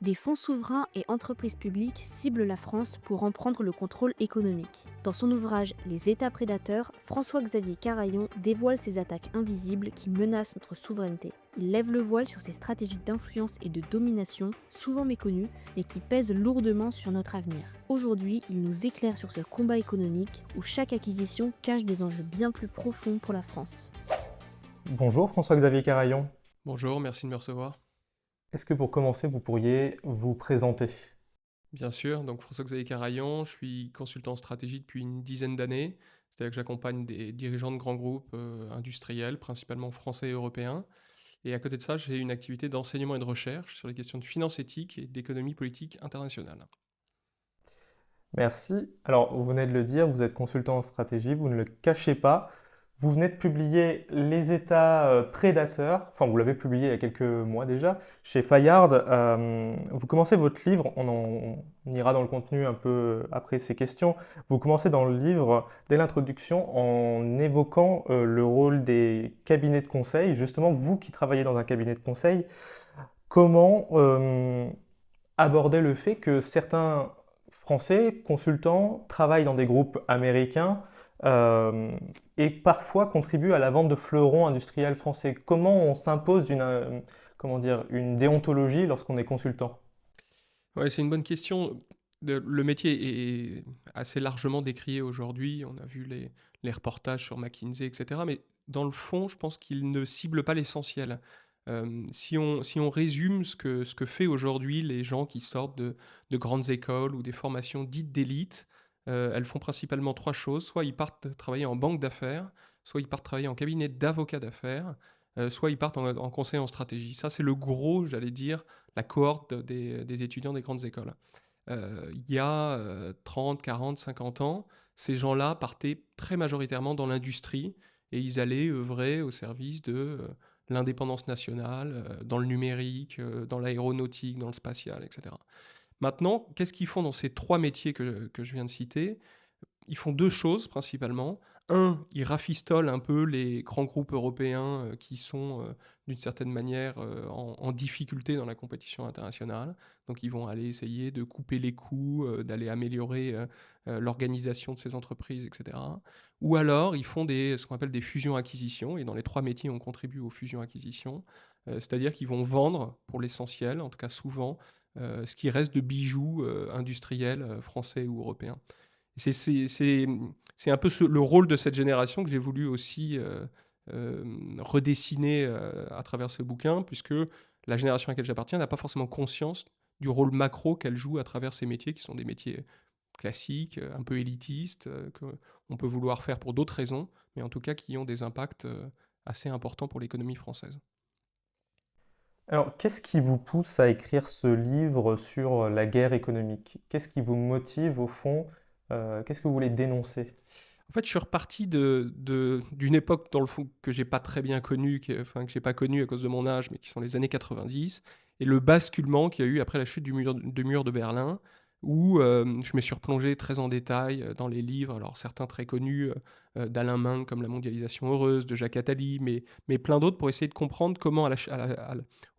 Des fonds souverains et entreprises publiques ciblent la France pour en prendre le contrôle économique. Dans son ouvrage Les États prédateurs, François-Xavier Carayon dévoile ces attaques invisibles qui menacent notre souveraineté. Il lève le voile sur ces stratégies d'influence et de domination, souvent méconnues, mais qui pèsent lourdement sur notre avenir. Aujourd'hui, il nous éclaire sur ce combat économique où chaque acquisition cache des enjeux bien plus profonds pour la France. Bonjour François-Xavier Carayon. Bonjour, merci de me recevoir. Est-ce que pour commencer, vous pourriez vous présenter? Bien sûr, donc François-Xavier Carayon, je suis consultant en stratégie depuis une dizaine d'années. C'est-à-dire que j'accompagne des dirigeants de grands groupes industriels, principalement français et européens. Et à côté de ça, j'ai une activité d'enseignement et de recherche sur les questions de finance éthique et d'économie politique internationale. Merci. Alors, vous venez de le dire, vous êtes consultant en stratégie, vous ne le cachez pas. Vous venez de publier Les États prédateurs, enfin vous l'avez publié il y a quelques mois déjà, chez Fayard. Vous commencez votre livre, on ira dans le contenu un peu après ces questions. Vous commencez dans le livre, dès l'introduction, en évoquant le rôle des cabinets de conseil. Justement, vous qui travaillez dans un cabinet de conseil, comment aborder le fait que certains Français consultants travaillent dans des groupes américains euh, et parfois contribuent à la vente de fleurons industriels français. Comment on s'impose comment dire, une déontologie lorsqu'on est consultant? Ouais, c'est une bonne question. Le métier est assez largement décrié aujourd'hui. On a vu les reportages sur McKinsey, etc. Mais dans le fond, je pense qu'il ne cible pas l'essentiel. Si on résume ce que fait aujourd'hui les gens qui sortent de grandes écoles ou des formations dites d'élite, elles font principalement trois choses. Soit ils partent travailler en banque d'affaires, soit ils partent travailler en cabinet d'avocats d'affaires, soit ils partent en conseil en stratégie. Ça, c'est le gros, j'allais dire, la cohorte des étudiants des grandes écoles. Il y a 30, 40, 50 ans, ces gens-là partaient très majoritairement dans l'industrie et ils allaient œuvrer au service de l'indépendance nationale, dans le numérique, dans l'aéronautique, dans le spatial, etc. Maintenant, qu'est-ce qu'ils font dans ces trois métiers que je viens de citer? Ils font 2 choses principalement. Un, ils rafistolent un peu les grands groupes européens, qui sont, d'une certaine manière, en difficulté dans la compétition internationale. Donc ils vont aller essayer de couper les coûts, d'aller améliorer, l'organisation de ces entreprises et cetera. Ou alors ils font ce qu'on appelle des fusions-acquisitions et dans les 3 métiers, on contribue aux fusions-acquisitions. C'est-à-dire qu'ils vont vendre, pour l'essentiel, en tout cas souvent, ce qui reste de bijoux, industriels, français ou européens. C'est un peu le rôle de cette génération que j'ai voulu aussi redessiner à travers ce bouquin, puisque la génération à laquelle j'appartiens n'a pas forcément conscience du rôle macro qu'elle joue à travers ces métiers, qui sont des métiers classiques, un peu élitistes, qu'on peut vouloir faire pour d'autres raisons, mais en tout cas qui ont des impacts assez importants pour l'économie française. Alors, qu'est-ce qui vous pousse à écrire ce livre sur la guerre économique? Qu'est-ce qui vous motive au fond? Qu'est-ce que vous voulez dénoncer? En fait, je suis reparti d'une époque, dans le fond, que j'ai pas très bien connue, enfin, que j'ai pas connue à cause de mon âge, mais qui sont les années 90, et le basculement qu'il y a eu après la chute du mur de Berlin, où je me suis replongé très en détail dans les livres, alors certains très connus, d'Alain Minc, comme La mondialisation heureuse, de Jacques Attali, mais plein d'autres pour essayer de comprendre comment,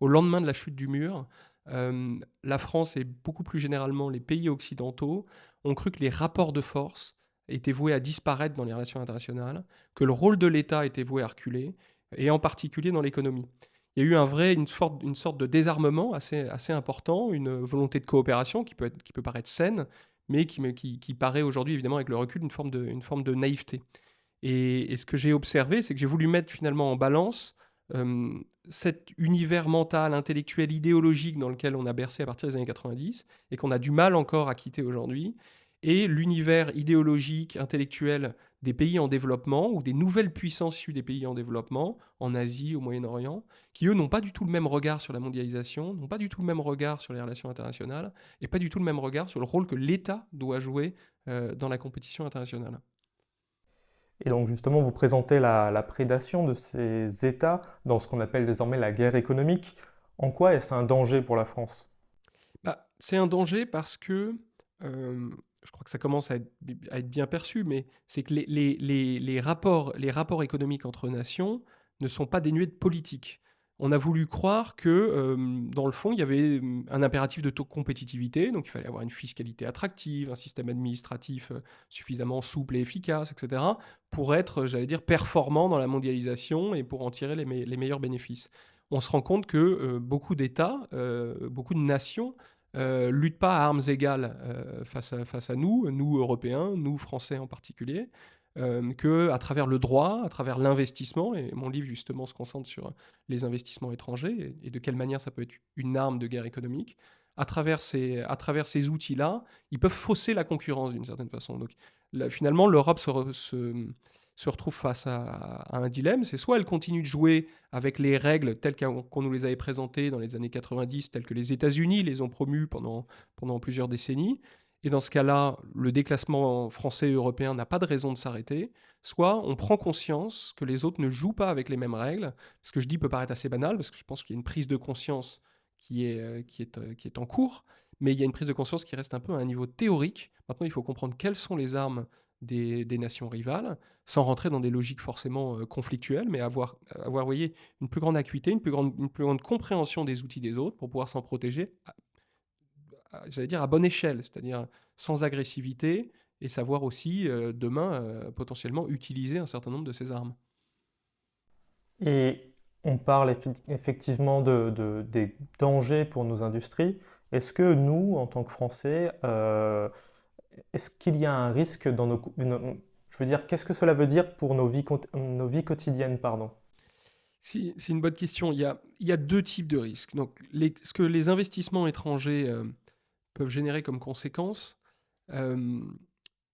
au lendemain de la chute du mur, la France et beaucoup plus généralement les pays occidentaux ont cru que les rapports de force était voué à disparaître dans les relations internationales, que le rôle de l'État était voué à reculer, et en particulier dans l'économie. Il y a eu une sorte de désarmement assez important, une volonté de coopération qui peut paraître saine, mais qui paraît aujourd'hui, évidemment, avec le recul, une forme de naïveté. Et ce que j'ai observé, c'est que j'ai voulu mettre finalement en balance cet univers mental, intellectuel, idéologique dans lequel on a bercé à partir des années 90 et qu'on a du mal encore à quitter aujourd'hui, et l'univers idéologique, intellectuel des pays en développement ou des nouvelles puissances issues des pays en développement, en Asie, au Moyen-Orient, qui eux n'ont pas du tout le même regard sur la mondialisation, n'ont pas du tout le même regard sur les relations internationales, et pas du tout le même regard sur le rôle que l'État doit jouer dans la compétition internationale. Et donc justement, vous présentez la prédation de ces États dans ce qu'on appelle désormais la guerre économique. En quoi est-ce un danger pour la France? Bah, c'est un danger parce que, je crois que ça commence à être bien perçu, mais c'est que les rapports économiques entre nations ne sont pas dénués de politique. on a voulu croire que, dans le fond, il y avait, un impératif de taux de compétitivité, donc il fallait avoir une fiscalité attractive, un système administratif, suffisamment souple et efficace et cetera, pour être, j'allais dire, performant dans la mondialisation et pour en tirer les meilleurs bénéfices. On se rend compte que, beaucoup d'États, beaucoup de nations, luttent pas à armes égales, face à nous Européens, nous Français en particulier, qu'à travers le droit, à travers l'investissement, et mon livre justement se concentre sur les investissements étrangers et de quelle manière ça peut être une arme de guerre économique. À travers ces outils-là, ils peuvent fausser la concurrence d'une certaine façon. Donc là, finalement, l'Europe se retrouve face à un dilemme. C'est soit elle continue de jouer avec les règles telles qu'on nous les avait présentées dans les années 90, telles que les États-Unis les ont promues pendant plusieurs décennies, et dans ce cas-là, le déclassement français et européen n'a pas de raison de s'arrêter. Soit on prend conscience que les autres ne jouent pas avec les mêmes règles. Ce que je dis peut paraître assez banal, parce que je pense qu'il y a une prise de conscience qui est en cours, mais il y a une prise de conscience qui reste un peu à un niveau théorique. Maintenant, il faut comprendre quelles sont les armes des nations rivales, sans rentrer dans des logiques forcément conflictuelles, mais avoir, vous voyez, une plus grande acuité, une plus grande compréhension des outils des autres pour pouvoir s'en protéger j'allais dire à bonne échelle, c'est-à-dire sans agressivité, et savoir aussi demain potentiellement utiliser un certain nombre de ces armes. Et on parle effectivement des dangers pour nos industries. Est-ce que nous, en tant que Français, est-ce qu'il y a un risque dans je veux dire, qu'est-ce que cela veut dire pour nos vies quotidiennes, pardon? Si, c'est une bonne question. Il y a deux types de risques. Donc, ce que les investissements étrangers peuvent générer comme conséquence, euh,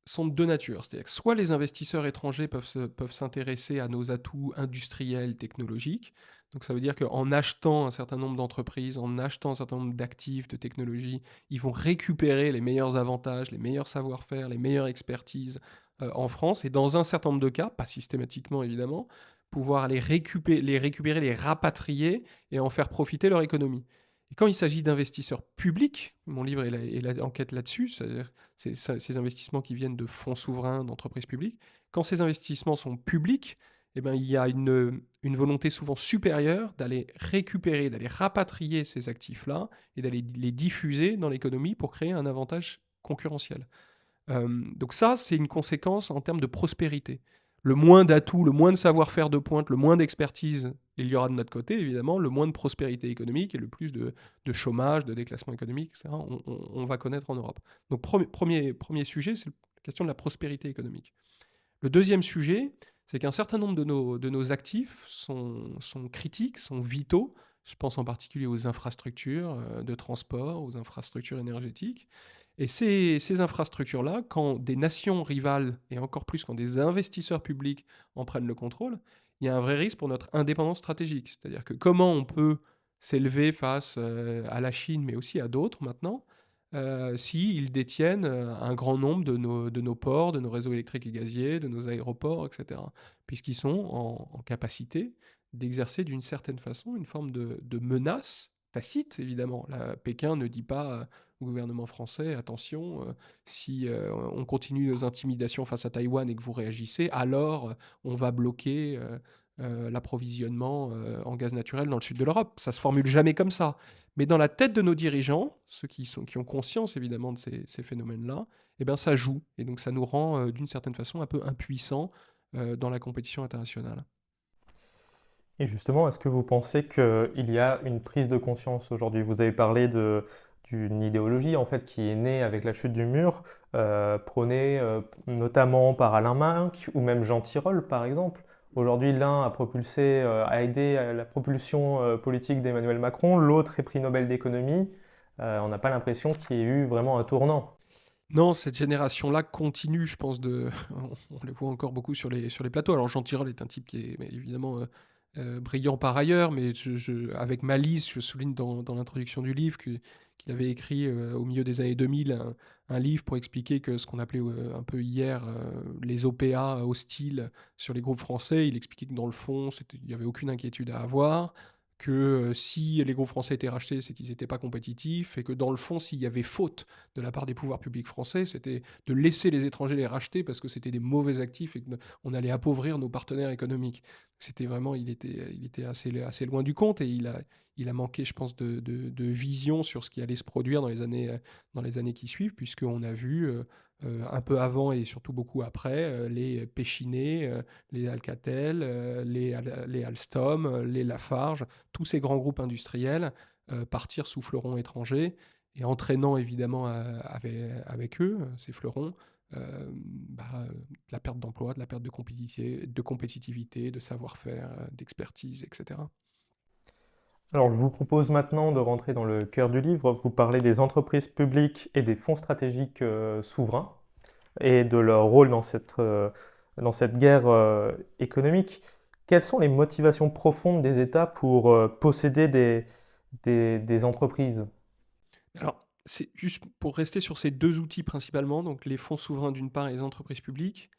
sont de deux natures. C'est-à-dire que soit les investisseurs étrangers peuvent s'intéresser à nos atouts industriels, technologiques. Donc ça veut dire qu'en achetant un certain nombre d'entreprises, en achetant un certain nombre d'actifs, de technologies, ils vont récupérer les meilleurs avantages, les meilleurs savoir-faire, les meilleures expertises en France. Et dans un certain nombre de cas, pas systématiquement évidemment, pouvoir les récupérer, les rapatrier et en faire profiter leur économie. Et quand il s'agit d'investisseurs publics, mon livre est la enquête là-dessus, c'est-à-dire ces investissements qui viennent de fonds souverains, d'entreprises publiques. Quand ces investissements sont publics, eh ben, il y a une volonté souvent supérieure d'aller récupérer, d'aller rapatrier ces actifs-là et d'aller les diffuser dans l'économie pour créer un avantage concurrentiel. Donc ça, c'est une conséquence en termes de prospérité. Le moins d'atouts, le moins de savoir-faire de pointe, le moins d'expertise il y aura de notre côté, évidemment, le moins de prospérité économique et le plus de chômage, de déclassement économique, etc., on va connaître en Europe. Donc premier sujet, c'est la question de la prospérité économique. Le deuxième sujet, c'est qu'un certain nombre de nos actifs sont critiques, sont vitaux. Je pense en particulier aux infrastructures de transport, aux infrastructures énergétiques. Et ces infrastructures-là, quand des nations rivales, et encore plus quand des investisseurs publics en prennent le contrôle, il y a un vrai risque pour notre indépendance stratégique. C'est-à-dire que comment on peut s'élever face à la Chine, mais aussi à d'autres maintenant, s'ils détiennent un grand nombre de nos ports, de nos réseaux électriques et gaziers, de nos aéroports, etc. Puisqu'ils sont en capacité d'exercer d'une certaine façon une forme de menace tacite, évidemment. Pékin ne dit pas au gouvernement français, attention, si on continue nos intimidations face à Taïwan et que vous réagissez, alors on va bloquer l'approvisionnement en gaz naturel dans le sud de l'Europe. Ça se formule jamais comme ça. Mais dans la tête de nos dirigeants, ceux qui ont conscience évidemment de ces phénomènes-là, eh ben, ça joue. Et donc ça nous rend d'une certaine façon un peu impuissants dans la compétition internationale. Et justement, est-ce que vous pensez qu'il y a une prise de conscience aujourd'hui? Vous avez parlé d'une idéologie en fait qui est née avec la chute du mur, prônée notamment par Alain Minc ou même Jean Tirole par exemple. Aujourd'hui, l'un a aidé à la propulsion politique d'Emmanuel Macron, l'autre est prix Nobel d'économie. On n'a pas l'impression qu'il y ait eu vraiment un tournant. Non, cette génération-là continue, je pense, on les voit encore beaucoup sur les plateaux. Alors Jean Tirole est un type qui est évidemment brillant par ailleurs, mais avec malice, je souligne dans l'introduction du livre qu'il avait écrit au milieu des années 2000 un livre pour expliquer que ce qu'on appelait un peu hier les OPA hostiles sur les groupes français. Il expliquait que dans le fond, il n'y avait aucune inquiétude à avoir, que si les groupes français étaient rachetés, c'est qu'ils n'étaient pas compétitifs, et que dans le fond, s'il y avait faute de la part des pouvoirs publics français, c'était de laisser les étrangers les racheter parce que c'était des mauvais actifs et qu'on allait appauvrir nos partenaires économiques. C'était vraiment, il était assez loin du compte et il a manqué, je pense, de vision sur ce qui allait se produire dans les années qui suivent, puisqu'on a vu un peu avant et surtout beaucoup après les Pechiney, les Alcatel, les Alstom, les Lafarge, tous ces grands groupes industriels partir sous fleurons étrangers et entraînant évidemment avec eux, ces fleurons, de la perte d'emploi, de la perte de compétitivité, de savoir-faire, d'expertise, etc. Alors, je vous propose maintenant de rentrer dans le cœur du livre. Vous parlez des entreprises publiques et des fonds stratégiques souverains et de leur rôle dans cette guerre économique. Quelles sont les motivations profondes des États pour posséder des entreprises? Alors, c'est juste pour rester sur ces deux outils principalement, donc les fonds souverains d'une part et les entreprises publiques.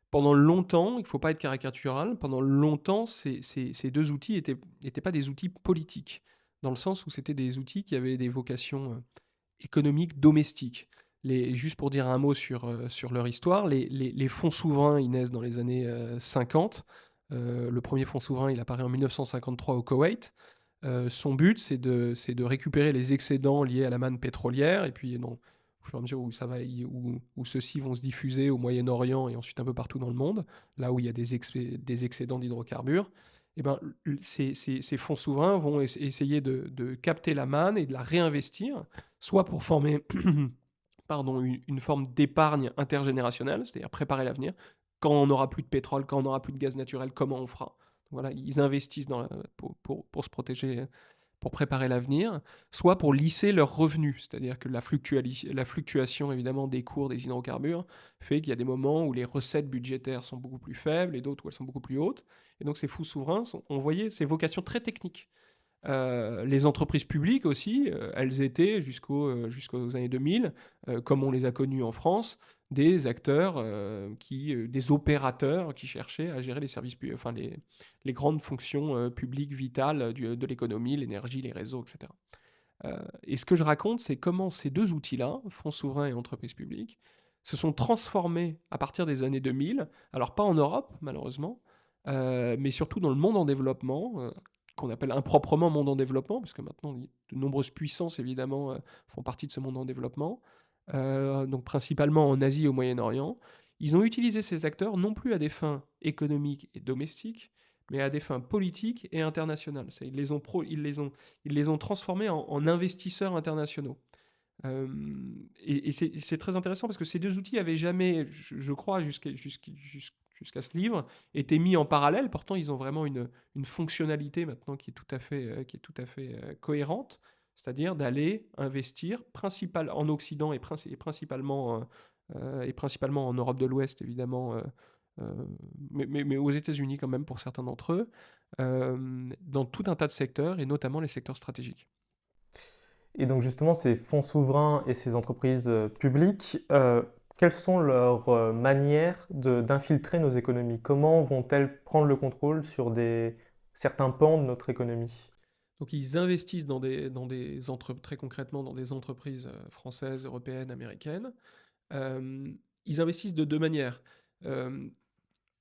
Pendant longtemps, il ne faut pas être caricatural, pendant longtemps, ces deux outils étaient pas des outils politiques, dans le sens où c'était des outils qui avaient des vocations économiques domestiques. Juste pour dire un mot sur leur histoire, les fonds souverains, ils naissent dans les années 50. Le premier fonds souverain, il apparaît en 1953 au Koweït. Son but, c'est de récupérer les excédents liés à la manne pétrolière, et puis au fur et à mesure où où ceux-ci vont se diffuser au Moyen-Orient et ensuite un peu partout dans le monde, là où il y a des excédents d'hydrocarbures, et ben, ces fonds souverains vont essayer de capter la manne et de la réinvestir, soit pour former pardon, une forme d'épargne intergénérationnelle, c'est-à-dire préparer l'avenir. Quand on n'aura plus de pétrole, quand on n'aura plus de gaz naturel, comment on fera? Voilà, ils investissent pour se protéger, pour préparer l'avenir, soit pour lisser leurs revenus, c'est-à-dire que la fluctuation évidemment des cours des hydrocarbures fait qu'il y a des moments où les recettes budgétaires sont beaucoup plus faibles et d'autres où elles sont beaucoup plus hautes. Et donc ces fonds souverains, on voyait ces vocations très techniques. Les entreprises publiques aussi, elles étaient jusqu'aux années 2000, comme on les a connues en France, des acteurs, des opérateurs qui cherchaient à gérer les services, enfin les grandes fonctions publiques vitales de l'économie, l'énergie, les réseaux, etc. Et ce que je raconte, c'est comment ces deux outils-là, fonds souverains et entreprises publiques, se sont transformés à partir des années 2000, alors pas en Europe malheureusement, mais surtout dans le monde en développement, qu'on appelle improprement monde en développement, parce que maintenant de nombreuses puissances évidemment font partie de ce monde en développement, donc principalement en Asie et au Moyen-Orient. Ils ont utilisé ces acteurs non plus à des fins économiques et domestiques, mais à des fins politiques et internationales. Ils les ont transformés en investisseurs internationaux. Et c'est très intéressant parce que ces deux outils avaient jamais, je crois, jusqu'à ce livre, été mis en parallèle. Pourtant, ils ont vraiment une fonctionnalité maintenant qui est tout à fait cohérente, c'est-à-dire d'aller investir en Occident et principalement en Europe de l'Ouest, évidemment, mais aux États-Unis quand même pour certains d'entre eux, dans tout un tas de secteurs et notamment les secteurs stratégiques. Et donc justement, ces fonds souverains et ces entreprises publiques, quelles sont leurs manières d'infiltrer nos économies? Comment vont-elles prendre le contrôle sur certains pans de notre économie? Donc ils investissent très concrètement dans des entreprises françaises, européennes, américaines. Ils investissent de deux manières. Euh,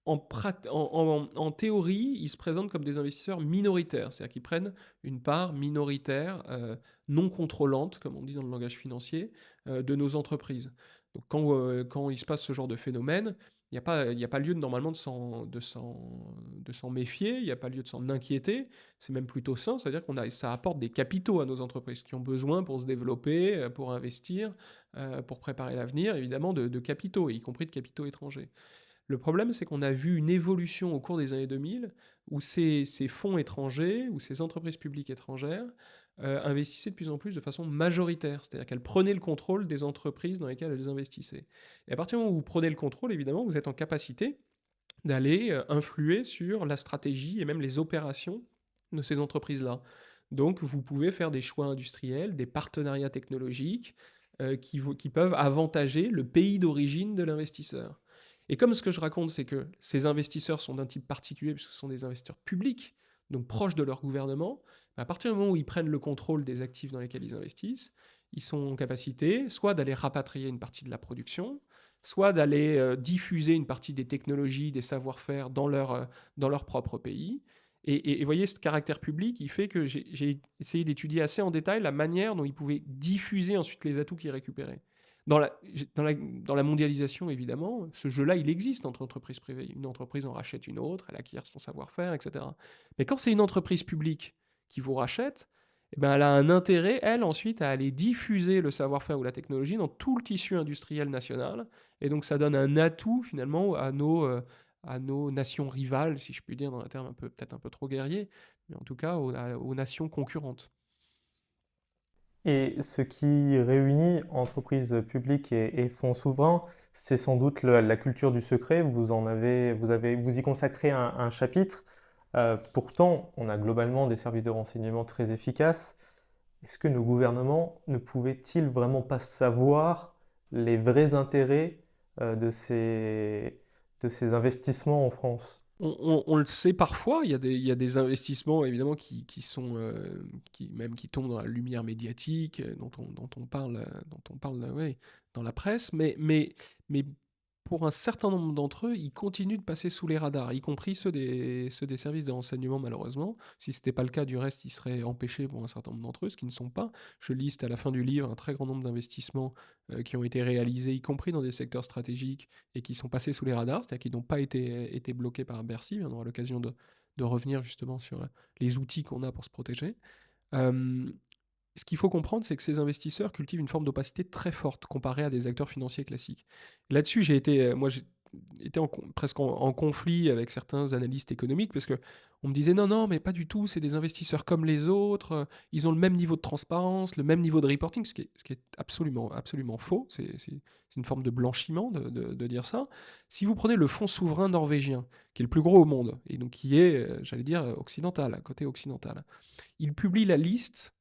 en théorie, ils se présentent comme des investisseurs minoritaires, c'est-à-dire qu'ils prennent une part minoritaire, non contrôlante, comme on dit dans le langage financier, de nos entreprises. Donc quand il se passe ce genre de phénomène, il y a pas lieu normalement de s'en méfier, il n'y a pas lieu de s'en inquiéter, c'est même plutôt sain, c'est-à-dire ça apporte des capitaux à nos entreprises qui ont besoin pour se développer, pour investir, pour préparer l'avenir, évidemment, de capitaux, y compris de capitaux étrangers. Le problème, c'est qu'on a vu une évolution au cours des années 2000 où ces fonds étrangers, ou ces entreprises publiques étrangères, investissaient de plus en plus de façon majoritaire, c'est-à-dire qu'elles prenaient le contrôle des entreprises dans lesquelles elles investissaient. Et à partir du moment où vous prenez le contrôle, évidemment, vous êtes en capacité d'aller influer sur la stratégie et même les opérations de ces entreprises-là. Donc, vous pouvez faire des choix industriels, des partenariats technologiques qui peuvent avantager le pays d'origine de l'investisseur. Et comme ce que je raconte, c'est que ces investisseurs sont d'un type particulier, puisque ce sont des investisseurs publics, donc proches de leur gouvernement, à partir du moment où ils prennent le contrôle des actifs dans lesquels ils investissent, ils sont en capacité soit d'aller rapatrier une partie de la production, soit d'aller diffuser une partie des technologies, des savoir-faire dans leur propre pays. Et voyez, ce caractère public, il fait que j'ai essayé d'étudier assez en détail la manière dont ils pouvaient diffuser ensuite les atouts qu'ils récupéraient. Dans la mondialisation, évidemment, ce jeu-là, il existe entre entreprises privées. Une entreprise en rachète une autre, elle acquiert son savoir-faire, etc. Mais quand c'est une entreprise publique qui vous rachète, eh ben, elle a un intérêt, elle, ensuite, à aller diffuser le savoir-faire ou la technologie dans tout le tissu industriel national. Et donc, ça donne un atout, finalement, à nos nations rivales, si je puis dire, dans un terme peut-être un peu trop guerrier, mais en tout cas aux nations concurrentes. Et ce qui réunit entreprises publiques et fonds souverains, c'est sans doute la culture du secret. Vous y consacrez un chapitre. Pourtant, on a globalement des services de renseignement très efficaces. Est-ce que nos gouvernements ne pouvaient-ils vraiment pas savoir les vrais intérêts de ces investissements en France? On le sait parfois, il y a des investissements évidemment qui tombent dans la lumière médiatique, dont on parle ouais, dans la presse, mais pour un certain nombre d'entre eux, ils continuent de passer sous les radars, y compris ceux des services de renseignement malheureusement. Si ce n'était pas le cas, du reste, ils seraient empêchés pour un certain nombre d'entre eux, ce qui ne sont pas. Je liste à la fin du livre un très grand nombre d'investissements qui ont été réalisés, y compris dans des secteurs stratégiques, et qui sont passés sous les radars, c'est-à-dire qui n'ont pas été bloqués par Bercy. On aura l'occasion de revenir justement sur les outils qu'on a pour se protéger. Euh, Ce qu'il faut comprendre, c'est que ces investisseurs cultivent une forme d'opacité très forte comparée à des acteurs financiers classiques. Là-dessus, j'ai été presque en conflit avec certains analystes économiques parce que on me disait non, non, mais pas du tout, c'est des investisseurs comme les autres, ils ont le même niveau de transparence, le même niveau de reporting, ce qui est absolument, absolument faux. C'est une forme de blanchiment de dire ça. Si vous prenez le fonds souverain norvégien, qui est le plus gros au monde, et donc qui est, j'allais dire, occidental, côté occidental, il publie la liste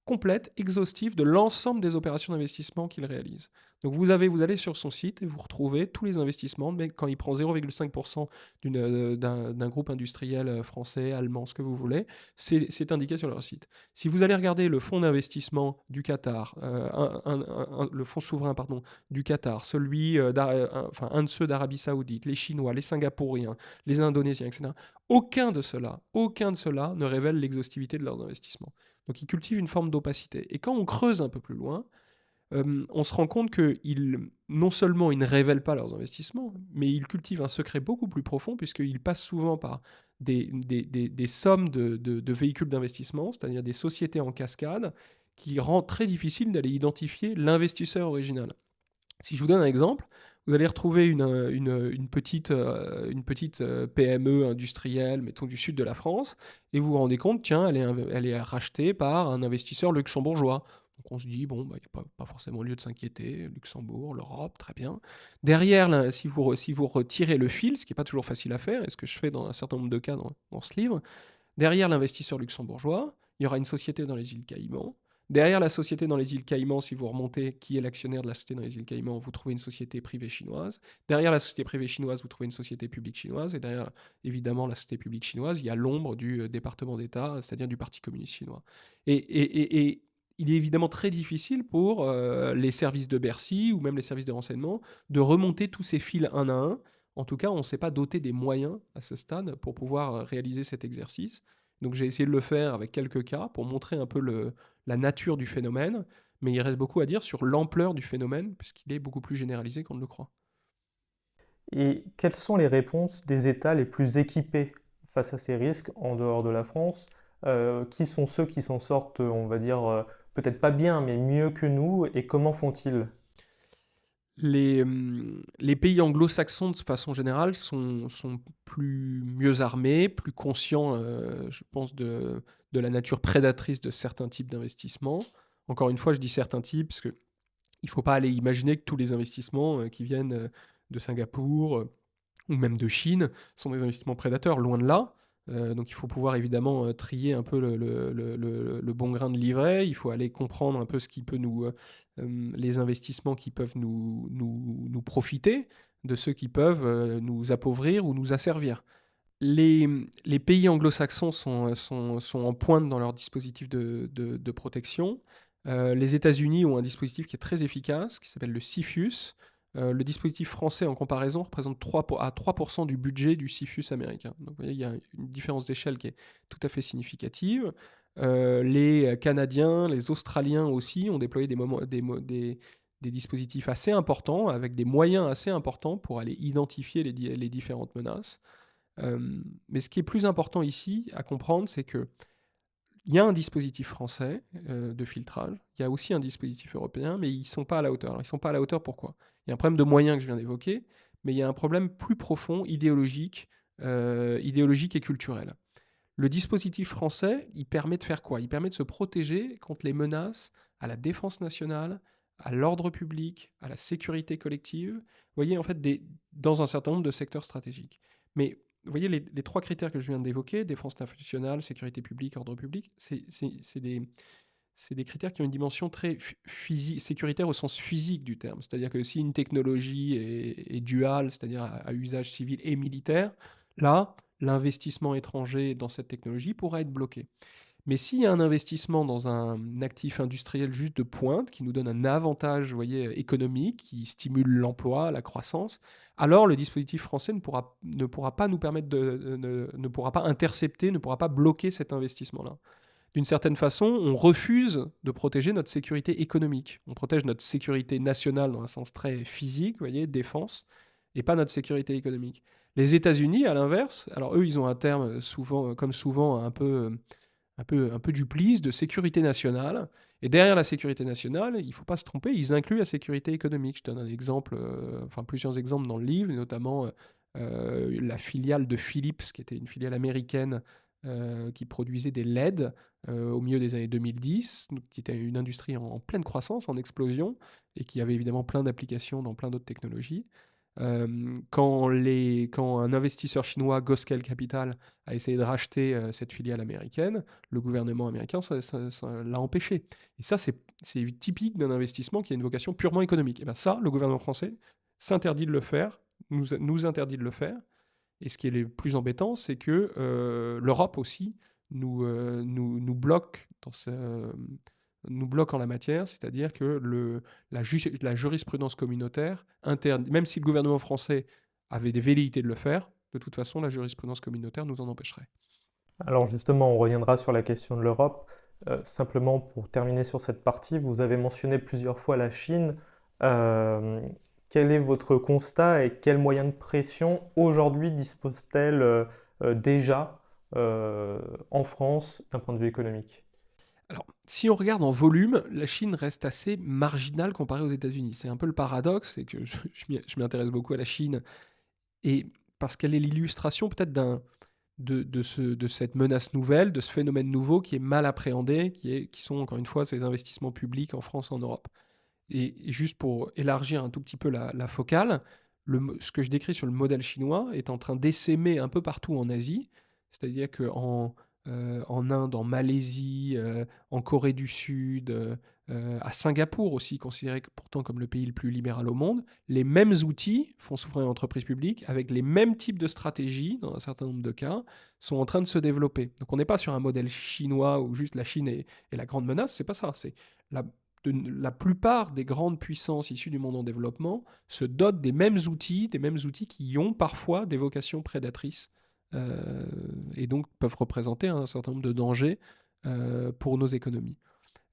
complète, exhaustive de l'ensemble des opérations d'investissement qu'il réalise. Donc vous allez sur son site et vous retrouvez tous les investissements, mais quand il prend 0,5% d'un groupe industriel français, allemand, ce que vous voulez, c'est indiqué sur leur site. Si vous allez regarder le fonds d'investissement du Qatar, le fonds souverain pardon, du Qatar, un de ceux d'Arabie Saoudite, les Chinois, les Singapouriens, les Indonésiens, etc., aucun de ceux-là ne révèle l'exhaustivité de leurs investissements. Donc ils cultivent une forme d'opacité. Et quand on creuse un peu plus loin, on se rend compte non seulement ils ne révèlent pas leurs investissements, mais ils cultivent un secret beaucoup plus profond, puisqu'ils passent souvent par des sommes de véhicules d'investissement, c'est-à-dire des sociétés en cascade, qui rend très difficile d'aller identifier l'investisseur original. Si je vous donne un exemple, vous allez retrouver une petite PME industrielle, mettons du sud de la France, et vous vous rendez compte, tiens, elle est rachetée par un investisseur luxembourgeois. Donc on se dit, bon, bah, il n'y a pas forcément lieu de s'inquiéter, Luxembourg, l'Europe, très bien. Derrière, là, si vous retirez le fil, ce qui n'est pas toujours facile à faire, et ce que je fais dans un certain nombre de cas dans ce livre, derrière l'investisseur luxembourgeois, il y aura une société dans les îles Caïmans. Derrière la société dans les îles Caïmans, si vous remontez qui est l'actionnaire de la société dans les îles Caïmans, vous trouvez une société privée chinoise. Derrière la société privée chinoise, vous trouvez une société publique chinoise. Et derrière, évidemment, la société publique chinoise, il y a l'ombre du département d'État, c'est-à-dire du Parti communiste chinois. Et il est évidemment très difficile pour les services de Bercy ou même les services de renseignement de remonter tous ces fils un à un. En tout cas, on ne s'est pas doté des moyens à ce stade pour pouvoir réaliser cet exercice. Donc j'ai essayé de le faire avec quelques cas pour montrer un peu la nature du phénomène, mais il reste beaucoup à dire sur l'ampleur du phénomène, puisqu'il est beaucoup plus généralisé qu'on ne le croit. Et quelles sont les réponses des États les plus équipés face à ces risques en dehors de la France? Qui sont ceux qui s'en sortent, on va dire, peut-être pas bien, mais mieux que nous, et comment font-ils? Les pays anglo-saxons, de façon générale, sont mieux armés, plus conscients, je pense, de la nature prédatrice de certains types d'investissements. Encore une fois, je dis certains types, parce qu'il ne faut pas aller imaginer que tous les investissements qui viennent de Singapour ou même de Chine sont des investissements prédateurs, loin de là. Donc il faut pouvoir évidemment trier un peu le bon grain de livret, il faut aller comprendre un peu ce qui peut les investissements qui peuvent nous profiter, de ceux qui peuvent nous appauvrir ou nous asservir. Les pays anglo-saxons sont en pointe dans leur dispositif de protection. Les États-Unis ont un dispositif qui est très efficace, qui s'appelle le CFIUS, Le dispositif français, en comparaison, représente 3% du budget du CIFUS américain. Donc, vous voyez, il y a une différence d'échelle qui est tout à fait significative. Les Canadiens, les Australiens aussi ont déployé des dispositifs assez importants, avec des moyens assez importants pour aller identifier les différentes menaces. Mais ce qui est plus important ici à comprendre, c'est que il y a un dispositif français de filtrage, il y a aussi un dispositif européen, mais ils ne sont pas à la hauteur. Alors, ils ne sont pas à la hauteur, pourquoi? Il y a un problème de moyens que je viens d'évoquer, mais il y a un problème plus profond, idéologique et culturel. Le dispositif français, il permet de faire quoi? Il permet de se protéger contre les menaces à la défense nationale, à l'ordre public, à la sécurité collective, vous voyez, en fait, dans un certain nombre de secteurs stratégiques. Mais vous voyez, les trois critères que je viens d'évoquer, défense nationale, sécurité publique, ordre public, c'est des critères qui ont une dimension très physique, sécuritaire au sens physique du terme. C'est-à-dire que si une technologie est duale, c'est-à-dire à usage civil et militaire, là, l'investissement étranger dans cette technologie pourra être bloqué. Mais s'il y a un investissement dans un actif industriel juste de pointe, qui nous donne un avantage, vous voyez, économique, qui stimule l'emploi, la croissance, alors le dispositif français ne pourra pas nous permettre ne pourra pas intercepter, ne pourra pas bloquer cet investissement-là. D'une certaine façon, on refuse de protéger notre sécurité économique. On protège notre sécurité nationale dans un sens très physique, vous voyez, défense, et pas notre sécurité économique. Les États-Unis, à l'inverse, alors eux, ils ont un terme souvent, comme souvent, un peu duplice de sécurité nationale. Et derrière la sécurité nationale, il ne faut pas se tromper, ils incluent la sécurité économique. Je donne un exemple, enfin plusieurs exemples dans le livre, notamment la filiale de Philips, qui était une filiale américaine qui produisait des LED au milieu des années 2010, qui était une industrie en pleine croissance, en explosion, et qui avait évidemment plein d'applications dans plein d'autres technologies. Quand un investisseur chinois, Goskel Capital, a essayé de racheter cette filiale américaine, le gouvernement américain ça l'a empêché. Et ça, c'est typique d'un investissement qui a une vocation purement économique. Et bien ça, le gouvernement français s'interdit de le faire, nous interdit de le faire. Et ce qui est le plus embêtant, c'est que l'Europe aussi nous bloque nous bloque en la matière, c'est-à-dire que la jurisprudence communautaire interdit, même si le gouvernement français avait des velléités de le faire, de toute façon, la jurisprudence communautaire nous en empêcherait. Alors justement, on reviendra sur la question de l'Europe. Simplement pour terminer sur cette partie, vous avez mentionné plusieurs fois la Chine. Euh, Quel est votre constat et quels moyens de pression aujourd'hui dispose-t-elle déjà en France d'un point de vue économique? Alors, si on regarde en volume, la Chine reste assez marginale comparée aux États-Unis. C'est un peu le paradoxe, c'est que je m'intéresse beaucoup à la Chine, et parce qu'elle est l'illustration peut-être de cette menace nouvelle, de ce phénomène nouveau qui est mal appréhendé, qui sont encore une fois ces investissements publics en France, en Europe. Et juste pour élargir un tout petit peu la focale, ce que je décris sur le modèle chinois est en train d'essaimer un peu partout en Asie, c'est-à-dire en Inde, en Malaisie, en Corée du Sud, à Singapour aussi, considéré pourtant comme le pays le plus libéral au monde, les mêmes outils, fonds souverains et entreprises publiques, avec les mêmes types de stratégies, dans un certain nombre de cas, sont en train de se développer. Donc on n'est pas sur un modèle chinois où juste la Chine est la grande menace, c'est pas ça, c'est la la plupart des grandes puissances issues du monde en développement se dotent des mêmes outils qui ont parfois des vocations prédatrices et donc peuvent représenter un certain nombre de dangers pour nos économies.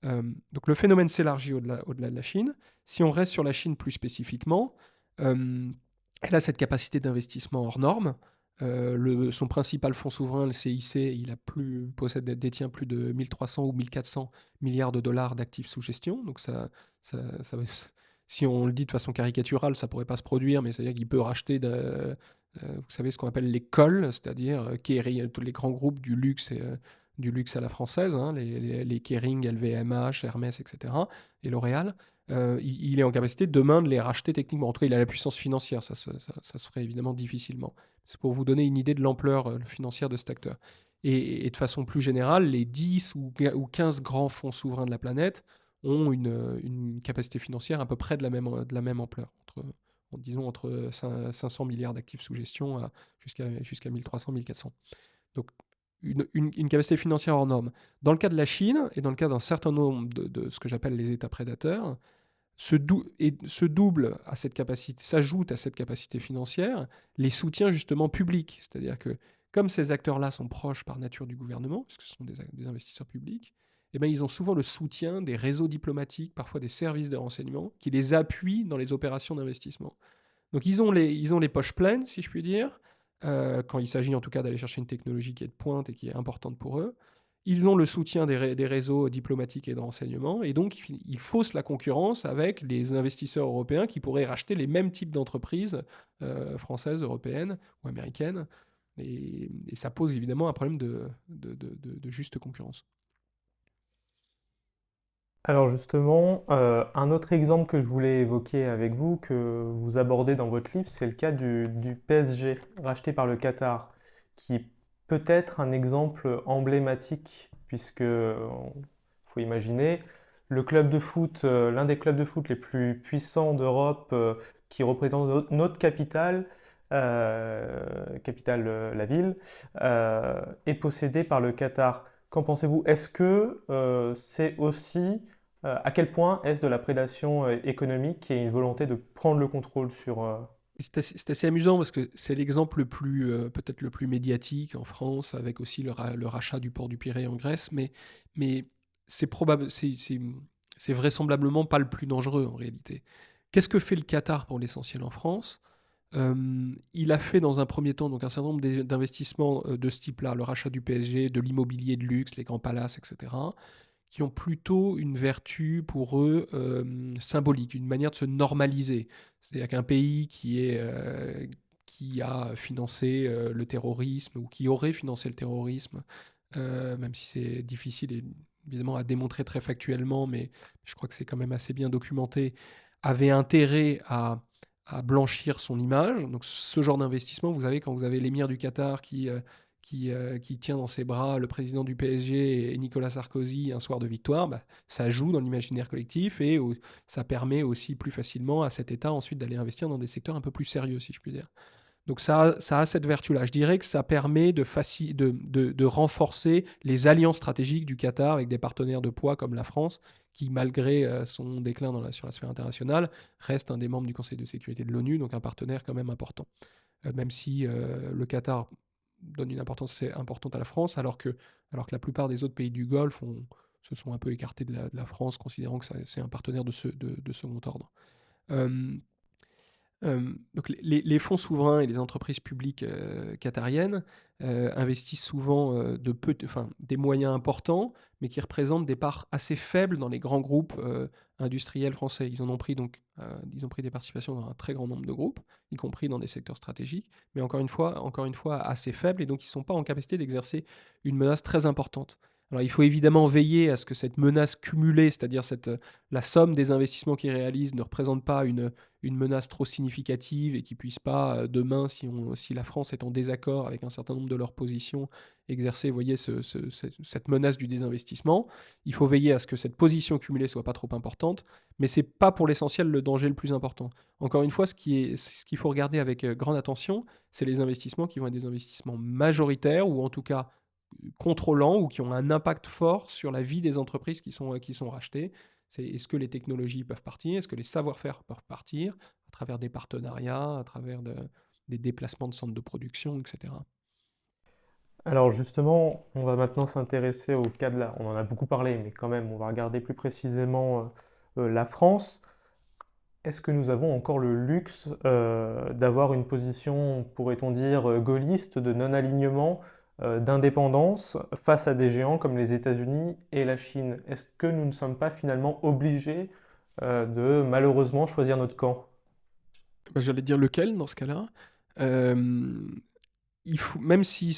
Donc le phénomène s'élargit au-delà de la Chine. Si on reste sur la Chine plus spécifiquement, elle a cette capacité d'investissement hors norme. Son principal fonds souverain, le CIC, détient plus de 1300 ou 1400 milliards de dollars d'actifs sous gestion. Donc si on le dit de façon caricaturale, ça ne pourrait pas se produire, mais c'est-à-dire qu'il peut racheter, vous savez, ce qu'on appelle les cols, c'est-à-dire tous les grands groupes du luxe à la française, hein, les Kering, LVMH, Hermès, etc., et L'Oréal. Il est en capacité demain de les racheter techniquement. En tout cas, il a la puissance financière, ça se ferait évidemment difficilement. C'est pour vous donner une idée de l'ampleur financière de cet acteur. Et de façon plus générale, les 10 ou 15 grands fonds souverains de la planète ont une capacité financière à peu près de la même ampleur, entre 500 milliards d'actifs sous gestion jusqu'à 1300, 1400. Donc une capacité financière hors norme. Dans le cas de la Chine, et dans le cas d'un certain nombre de ce que j'appelle les États prédateurs, se double à cette capacité, s'ajoute à cette capacité financière les soutiens justement publics. C'est-à-dire que comme ces acteurs-là sont proches par nature du gouvernement, puisque ce sont des investisseurs publics, eh ben, ils ont souvent le soutien des réseaux diplomatiques, parfois des services de renseignement, qui les appuient dans les opérations d'investissement. Donc ils ont les poches pleines, si je puis dire, quand il s'agit en tout cas d'aller chercher une technologie qui est de pointe et qui est importante pour eux. Ils ont le soutien des réseaux diplomatiques et de renseignement, et donc ils faussent la concurrence avec les investisseurs européens qui pourraient racheter les mêmes types d'entreprises françaises, européennes ou américaines. Et ça pose évidemment un problème de juste concurrence. Alors justement, un autre exemple que je voulais évoquer avec vous, que vous abordez dans votre livre, c'est le cas du PSG, racheté par le Qatar, qui peut être un exemple emblématique, puisque, faut imaginer, le club de foot, l'un des clubs de foot les plus puissants d'Europe, qui représente notre capitale, la ville, est possédé par le Qatar. Qu'en pensez-vous? Est-ce que c'est aussi à quel point est-ce de la prédation économique et une volonté de prendre le contrôle sur... C'est assez amusant parce que c'est l'exemple peut-être le plus médiatique en France, avec aussi le rachat du port du Pirée en Grèce, mais c'est probable, c'est vraisemblablement pas le plus dangereux en réalité. Qu'est-ce que fait le Qatar pour l'essentiel en France? Il a fait dans un premier temps donc un certain nombre d'investissements de ce type-là, le rachat du PSG, de l'immobilier de luxe, les grands palaces, etc., qui ont plutôt une vertu pour eux symbolique, une manière de se normaliser. C'est-à-dire qu'un pays qui a financé le terrorisme ou qui aurait financé le terrorisme, même si c'est difficile évidemment à démontrer très factuellement, mais je crois que c'est quand même assez bien documenté, avait intérêt à blanchir son image. Donc ce genre d'investissement, vous avez quand vous avez l'émir du Qatar qui tient dans ses bras le président du PSG et Nicolas Sarkozy un soir de victoire, bah, ça joue dans l'imaginaire collectif et ça permet aussi plus facilement à cet État ensuite d'aller investir dans des secteurs un peu plus sérieux, si je puis dire. Donc ça a cette vertu-là. Je dirais que ça permet de renforcer les alliances stratégiques du Qatar avec des partenaires de poids comme la France, qui malgré son déclin sur la sphère internationale, reste un des membres du Conseil de sécurité de l'ONU, donc un partenaire quand même important. Même si le Qatar donne une importance assez importante à la France, alors que la plupart des autres pays du Golfe se sont un peu écartés de la France, considérant que c'est un partenaire de second ordre. Euh, donc les fonds souverains et les entreprises publiques qatariennes investissent souvent des moyens importants, mais qui représentent des parts assez faibles dans les grands groupes industriels français. Ils ont pris des participations dans un très grand nombre de groupes, y compris dans des secteurs stratégiques, mais encore une fois assez faibles, et donc ils ne sont pas en capacité d'exercer une menace très importante. Alors il faut évidemment veiller à ce que cette menace cumulée, c'est-à-dire la somme des investissements qu'ils réalisent, ne représente pas une menace trop significative et qui puisse pas, demain, si la France est en désaccord avec un certain nombre de leurs positions, exercer, vous voyez, cette menace du désinvestissement. Il faut veiller à ce que cette position cumulée soit pas trop importante, mais c'est pas pour l'essentiel le danger le plus important. Encore une fois, ce qu'il faut regarder avec grande attention, c'est les investissements qui vont être des investissements majoritaires ou en tout cas contrôlants ou qui ont un impact fort sur la vie des entreprises qui sont rachetées. Est-ce que les technologies peuvent partir? Est-ce que les savoir-faire peuvent partir à travers des partenariats, à travers des déplacements de centres de production, etc. Alors justement, on va maintenant s'intéresser au cas de on en a beaucoup parlé, mais quand même, on va regarder plus précisément la France. Est-ce que nous avons encore le luxe d'avoir une position, pourrait-on dire, gaulliste, de non-alignement, d'indépendance face à des géants comme les États-Unis et la Chine? Est-ce que nous ne sommes pas finalement obligés de malheureusement choisir notre camp? Bah, j'allais dire lequel dans ce cas-là. Euh, Même si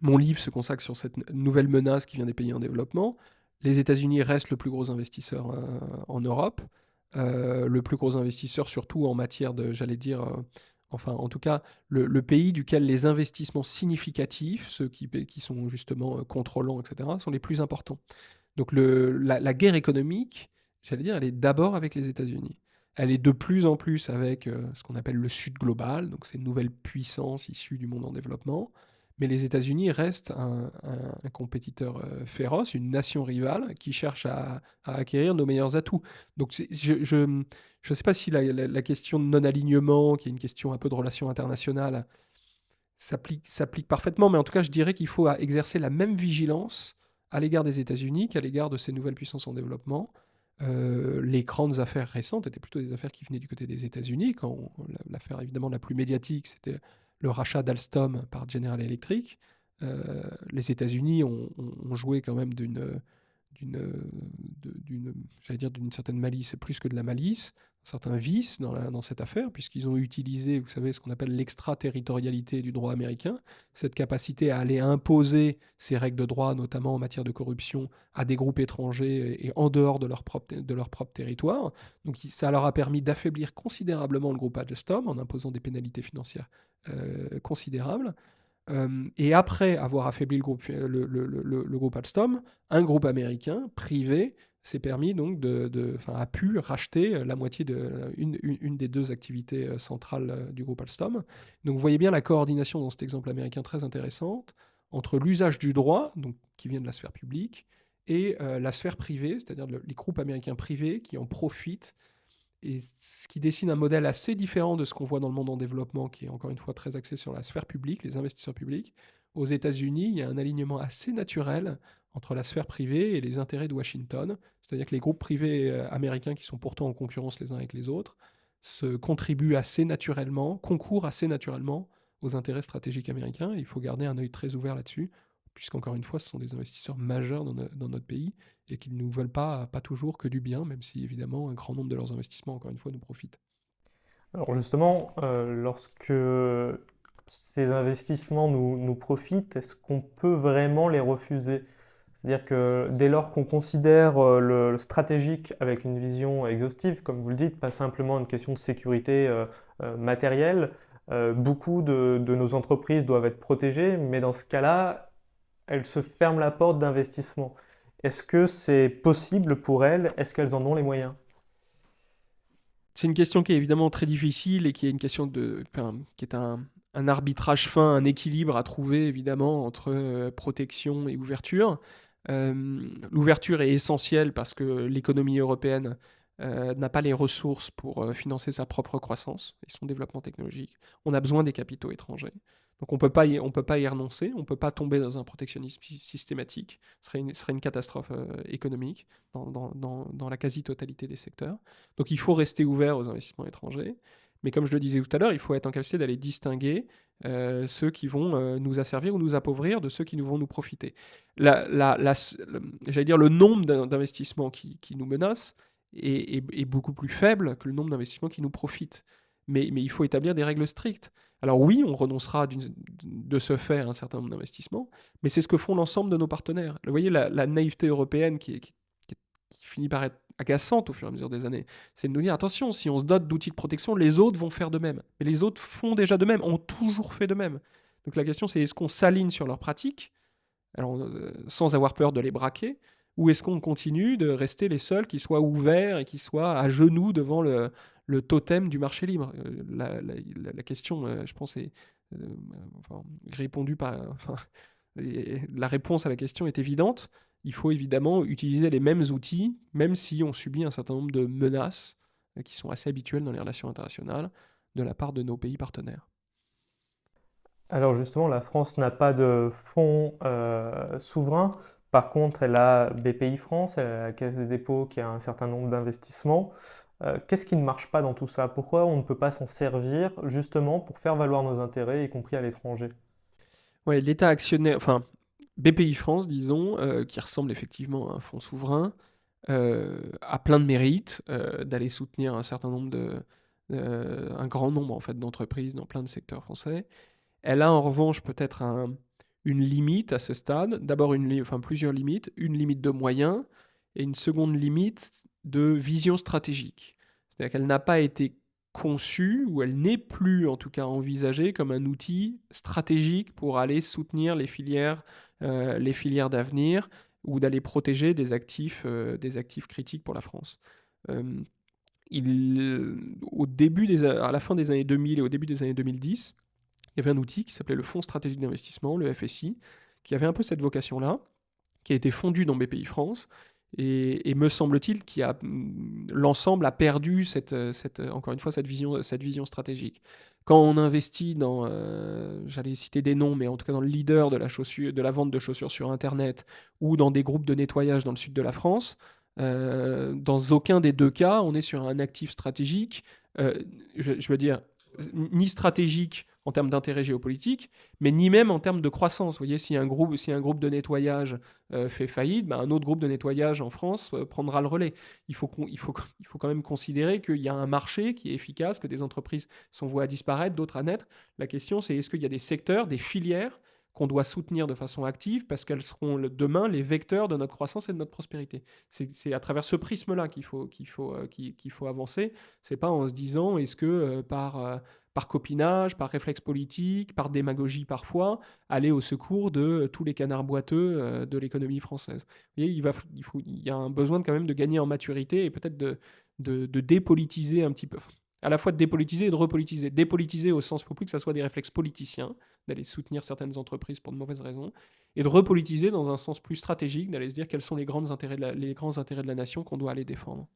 mon livre se consacre sur cette nouvelle menace qui vient des pays en développement, les États-Unis restent le plus gros investisseur en Europe, le plus gros investisseur surtout en matière de, j'allais dire, enfin en tout cas, le pays duquel les investissements significatifs, ceux qui sont justement contrôlants, etc., sont les plus importants. Donc la guerre économique, j'allais dire, elle est d'abord avec les États-Unis. Elle est de plus en plus avec ce qu'on appelle le Sud global, donc ces nouvelles puissances issues du monde en développement. Mais les États-Unis restent un compétiteur féroce, une nation rivale qui cherche à acquérir nos meilleurs atouts. Donc je sais pas si la question de non-alignement, qui est une question un peu de relations internationales, s'applique parfaitement, mais en tout cas, je dirais qu'il faut exercer la même vigilance à l'égard des États-Unis qu'à l'égard de ces nouvelles puissances en développement. Les grandes affaires récentes étaient plutôt des affaires qui venaient du côté des États-Unis, l'affaire évidemment la plus médiatique, c'était le rachat d'Alstom par General Electric. Les États-Unis ont joué quand même d'une, j'allais dire d'une certaine malice, plus que de la malice, un certain vice dans cette affaire, puisqu'ils ont utilisé, vous savez, ce qu'on appelle l'extraterritorialité du droit américain, cette capacité à aller imposer ces règles de droit, notamment en matière de corruption, à des groupes étrangers et en dehors de leur propre territoire. Donc ça leur a permis d'affaiblir considérablement le groupe Alstom en imposant des pénalités financières considérables. Et après avoir affaibli le groupe Alstom, un groupe américain privé s'est permis donc a pu racheter la moitié une des deux activités centrales du groupe Alstom. Donc vous voyez bien la coordination dans cet exemple américain très intéressante entre l'usage du droit, donc, qui vient de la sphère publique, et la sphère privée, c'est-à-dire les groupes américains privés qui en profitent, et ce qui dessine un modèle assez différent de ce qu'on voit dans le monde en développement, qui est encore une fois très axé sur la sphère publique, les investisseurs publics. Aux États-Unis, il y a un alignement assez naturel entre la sphère privée et les intérêts de Washington. C'est-à-dire que les groupes privés américains, qui sont pourtant en concurrence les uns avec les autres, se contribuent assez naturellement, concourent assez naturellement aux intérêts stratégiques américains. Et il faut garder un œil très ouvert là-dessus, puisqu'encore une fois, ce sont des investisseurs majeurs dans notre pays et qu'ils ne nous veulent pas toujours que du bien, même si évidemment un grand nombre de leurs investissements, encore une fois, nous profitent. Alors justement, lorsque ces investissements nous profitent, est-ce qu'on peut vraiment les refuser? C'est-à-dire que dès lors qu'on considère le stratégique avec une vision exhaustive, comme vous le dites, pas simplement une question de sécurité matérielle, beaucoup de nos entreprises doivent être protégées, mais dans ce cas-là, elles se ferment la porte d'investissement. Est-ce que c'est possible pour elles? Est-ce qu'elles en ont les moyens? C'est une question qui est évidemment très difficile et qui est une question qui est un arbitrage fin, un équilibre à trouver évidemment entre protection et ouverture. L'ouverture est essentielle parce que l'économie européenne n'a pas les ressources pour financer sa propre croissance et son développement technologique. On a besoin des capitaux étrangers. Donc on ne peut pas y renoncer, on ne peut pas tomber dans un protectionnisme systématique. Ce serait une catastrophe économique dans la quasi-totalité des secteurs. Donc il faut rester ouvert aux investissements étrangers. Mais comme je le disais tout à l'heure, il faut être en capacité d'aller distinguer ceux qui vont nous asservir ou nous appauvrir de ceux qui vont nous profiter. J'allais dire le nombre d'investissements qui nous menacent est beaucoup plus faible que le nombre d'investissements qui nous profitent. Mais il faut établir des règles strictes. Alors oui, on renoncera de ce fait à un certain nombre d'investissements, mais c'est ce que font l'ensemble de nos partenaires. Vous voyez, la naïveté européenne qui finit par être agaçante au fur et à mesure des années, c'est de nous dire, attention, si on se dote d'outils de protection, les autres vont faire de même. Mais les autres font déjà de même, ont toujours fait de même. Donc la question, c'est est-ce qu'on s'aligne sur leurs pratiques, alors, sans avoir peur de les braquer, ou est-ce qu'on continue de rester les seuls qui soient ouverts et qui soient à genoux devant le totem du marché libre? La question, je pense, est enfin, répondue par... Enfin, la réponse à la question est évidente. Il faut évidemment utiliser les mêmes outils, même si on subit un certain nombre de menaces qui sont assez habituelles dans les relations internationales de la part de nos pays partenaires. Alors justement, la France n'a pas de fonds souverains. Par contre, elle a BPI France, elle a la Caisse des dépôts qui a un certain nombre d'investissements. Qu'est-ce qui ne marche pas dans tout ça? Pourquoi on ne peut pas s'en servir justement pour faire valoir nos intérêts, y compris à l'étranger? Ouais, l'État actionnaire, enfin BPI France, disons, qui ressemble effectivement à un fonds souverain, a plein de mérites d'aller soutenir un grand nombre en fait d'entreprises dans plein de secteurs français. Elle a en revanche peut-être une limite à ce stade. D'abord plusieurs limites, une limite de moyens et une seconde limite de vision stratégique. C'est-à-dire qu'elle n'a pas été conçue, ou elle n'est plus en tout cas envisagée comme un outil stratégique pour aller soutenir les filières d'avenir ou d'aller protéger des actifs critiques pour la France. Euh, à la fin des années 2000 et au début des années 2010, il y avait un outil qui s'appelait le Fonds stratégique d'investissement, le FSI, qui avait un peu cette vocation-là, qui a été fondu dans BPI France, et me semble-t-il l'ensemble a perdu encore une fois cette vision stratégique. Quand on investit dans, j'allais citer des noms, mais en tout cas dans le leader de la vente de chaussures sur Internet, ou dans des groupes de nettoyage dans le sud de la France, dans aucun des deux cas, on est sur un actif stratégique, je veux dire, ni stratégique en termes d'intérêt géopolitique, mais ni même en termes de croissance. Vous voyez, si un groupe de nettoyage fait faillite, un autre groupe de nettoyage en France prendra le relais. Il faut quand même considérer qu'il y a un marché qui est efficace, que des entreprises sont vouées à disparaître, d'autres à naître. La question, c'est est-ce qu'il y a des secteurs, des filières qu'on doit soutenir de façon active parce qu'elles seront demain les vecteurs de notre croissance et de notre prospérité. C'est à travers ce prisme-là qu'il faut avancer. C'est pas en se disant est-ce que par copinage, par réflexe politique, par démagogie parfois, aller au secours de tous les canards boiteux de l'économie française. Vous voyez, il y a un besoin quand même de gagner en maturité et peut-être de dépolitiser un petit peu. À la fois de dépolitiser et de repolitiser. Dépolitiser au sens plus que ça soit des réflexes politiciens, d'aller soutenir certaines entreprises pour de mauvaises raisons, et de repolitiser dans un sens plus stratégique, d'aller se dire quels sont les grands intérêts de la nation qu'on doit aller défendre.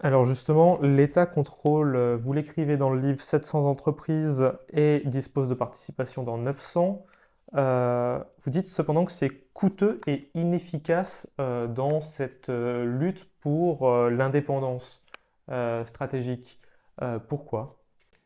Alors justement, l'État contrôle, vous l'écrivez dans le livre, 700 entreprises et dispose de participation dans 900. Vous dites cependant que c'est coûteux et inefficace dans cette lutte pour l'indépendance stratégique. Pourquoi?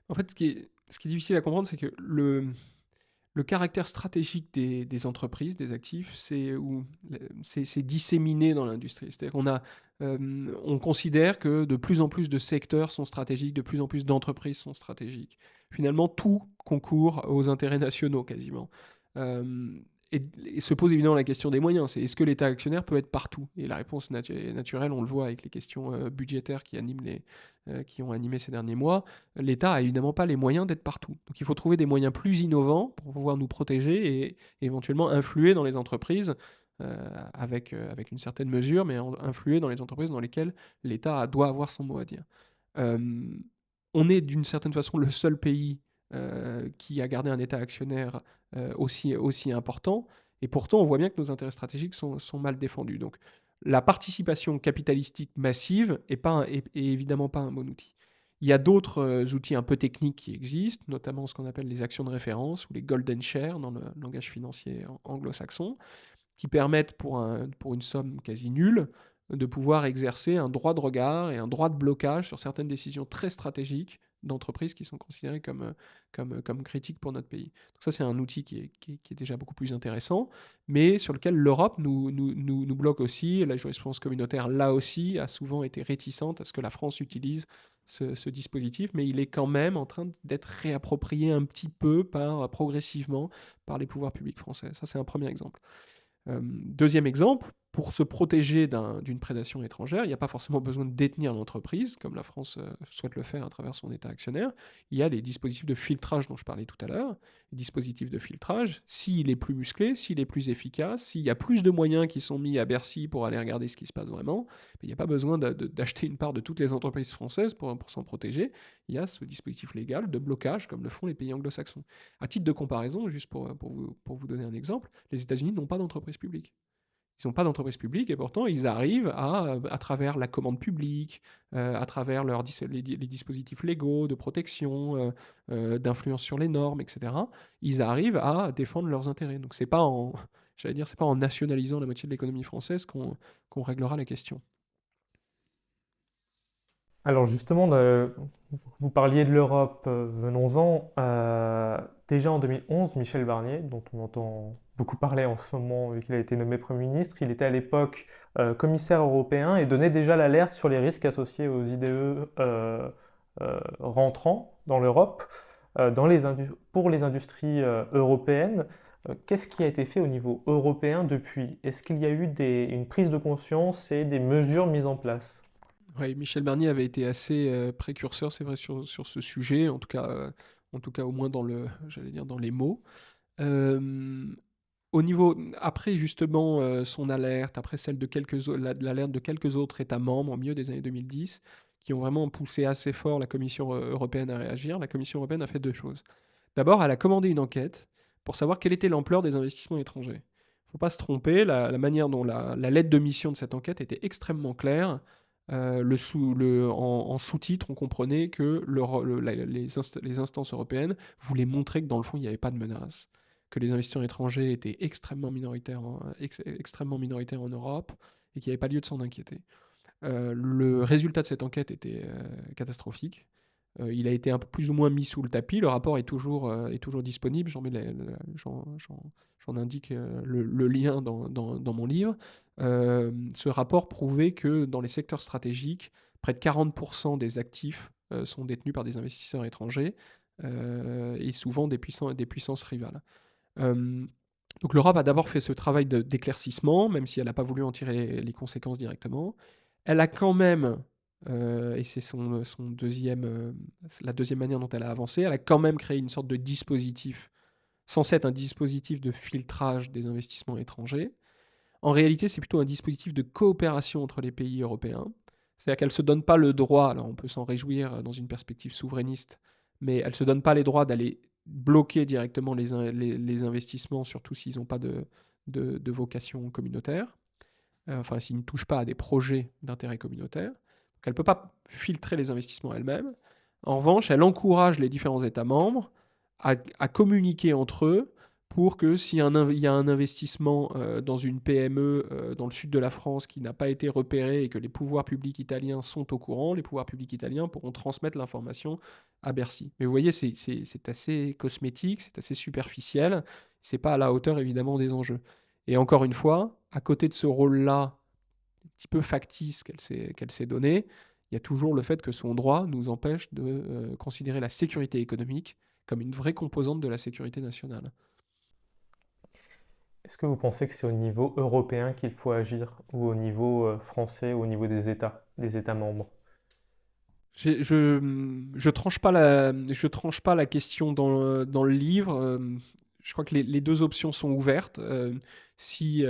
En fait, ce qui est difficile à comprendre, c'est que le caractère stratégique des entreprises, des actifs, c'est disséminé dans l'industrie. C'est-à-dire on considère que de plus en plus de secteurs sont stratégiques, de plus en plus d'entreprises sont stratégiques. Finalement, tout concourt aux intérêts nationaux quasiment. Et se pose évidemment la question des moyens. C'est est-ce que l'État actionnaire peut être partout? Et la réponse est naturelle, on le voit avec les questions budgétaires qui ont animé ces derniers mois. L'État a évidemment pas les moyens d'être partout. Donc il faut trouver des moyens plus innovants pour pouvoir nous protéger et éventuellement influer dans les entreprises avec une certaine mesure, mais influer dans les entreprises dans lesquelles l'État doit avoir son mot à dire. Euh, on est d'une certaine façon le seul pays qui a gardé un État actionnaire aussi important, et pourtant on voit bien que nos intérêts stratégiques sont mal défendus. Donc la participation capitalistique massive est évidemment pas un bon outil. Il y a d'autres outils un peu techniques qui existent, notamment ce qu'on appelle les actions de référence ou les golden shares dans le langage financier anglo-saxon, qui permettent pour une somme quasi nulle de pouvoir exercer un droit de regard et un droit de blocage sur certaines décisions très stratégiques d'entreprises qui sont considérées comme critiques pour notre pays. Donc ça, c'est un outil qui est déjà beaucoup plus intéressant, mais sur lequel l'Europe nous bloque aussi. La jurisprudence communautaire, là aussi, a souvent été réticente à ce que la France utilise ce dispositif, mais il est quand même en train d'être réapproprié un petit peu progressivement par les pouvoirs publics français. Ça, c'est un premier exemple. Deuxième exemple, pour se protéger d'une prédation étrangère, il n'y a pas forcément besoin de détenir l'entreprise, comme la France souhaite le faire à travers son État actionnaire. Il y a les dispositifs de filtrage dont je parlais tout à l'heure. Les dispositifs de filtrage, s'il est plus musclé, s'il est plus efficace, s'il y a plus de moyens qui sont mis à Bercy pour aller regarder ce qui se passe vraiment, il n'y a pas besoin d'acheter une part de toutes les entreprises françaises pour s'en protéger. Il y a ce dispositif légal de blocage, comme le font les pays anglo-saxons. À titre de comparaison, juste pour vous donner un exemple, les États-Unis n'ont pas d'entreprise publique. Ils n'ont pas d'entreprise publique et pourtant ils arrivent à travers la commande publique, à travers les dispositifs légaux de protection, d'influence sur les normes, etc. Ils arrivent à défendre leurs intérêts. Donc c'est pas c'est pas en nationalisant la moitié de l'économie française qu'on réglera la question. Alors justement, vous parliez de l'Europe, venons-en. Déjà en 2011, Michel Barnier, dont on entend beaucoup parler en ce moment vu qu'il a été nommé Premier ministre, il était à l'époque commissaire européen et donnait déjà l'alerte sur les risques associés aux IDE rentrants dans l'Europe pour les industries européennes. Qu'est-ce qui a été fait au niveau européen depuis? Est-ce qu'il y a eu une prise de conscience et des mesures mises en place? Oui, Michel Barnier avait été assez précurseur, c'est vrai, sur ce sujet, en tout cas au moins j'allais dire dans les mots. Euh, Au niveau, après justement son alerte, après celle de l'alerte de quelques autres États membres au milieu des années 2010, qui ont vraiment poussé assez fort la Commission européenne à réagir. La Commission européenne a fait deux choses. D'abord, elle a commandé une enquête pour savoir quelle était l'ampleur des investissements étrangers. Il ne faut pas se tromper, la manière dont la lettre de mission de cette enquête était extrêmement claire. En sous-titre, on comprenait que les instances européennes voulaient montrer que dans le fond, il n'y avait pas de menace, que les investisseurs étrangers étaient extrêmement minoritaires en Europe et qu'il n'y avait pas lieu de s'en inquiéter. Le résultat de cette enquête était catastrophique. Il a été un peu plus ou moins mis sous le tapis. Le rapport est toujours disponible. J'en indique le lien dans mon livre. Ce rapport prouvait que dans les secteurs stratégiques, près de 40% des actifs sont détenus par des investisseurs étrangers et souvent des puissances rivales. Donc l'Europe a d'abord fait ce travail d'éclaircissement, même si elle n'a pas voulu en tirer les conséquences directement. Elle a quand même, et c'est la deuxième manière dont elle a avancé, elle a quand même créé une sorte de dispositif, censé être un dispositif de filtrage des investissements étrangers. En réalité, c'est plutôt un dispositif de coopération entre les pays européens. C'est-à-dire qu'elle ne se donne pas le droit, alors on peut s'en réjouir dans une perspective souverainiste, mais elle ne se donne pas les droits d'aller bloquer directement les investissements, surtout s'ils n'ont pas de vocation communautaire, enfin s'ils ne touchent pas à des projets d'intérêt communautaire. Donc elle ne peut pas filtrer les investissements elle-même. En revanche, elle encourage les différents États membres à communiquer entre eux pour que s'il y a un investissement dans une PME dans le sud de la France qui n'a pas été repéré et que les pouvoirs publics italiens sont au courant, les pouvoirs publics italiens pourront transmettre l'information à Bercy. Mais vous voyez, c'est assez cosmétique, c'est assez superficiel, c'est pas à la hauteur évidemment des enjeux. Et encore une fois, à côté de ce rôle-là, un petit peu factice qu'elle s'est donné, il y a toujours le fait que son droit nous empêche de considérer la sécurité économique comme une vraie composante de la sécurité nationale. Est-ce que vous pensez que c'est au niveau européen qu'il faut agir ou au niveau français, au niveau des États membres? Je tranche pas la question dans le livre. Je crois que les deux options sont ouvertes. Si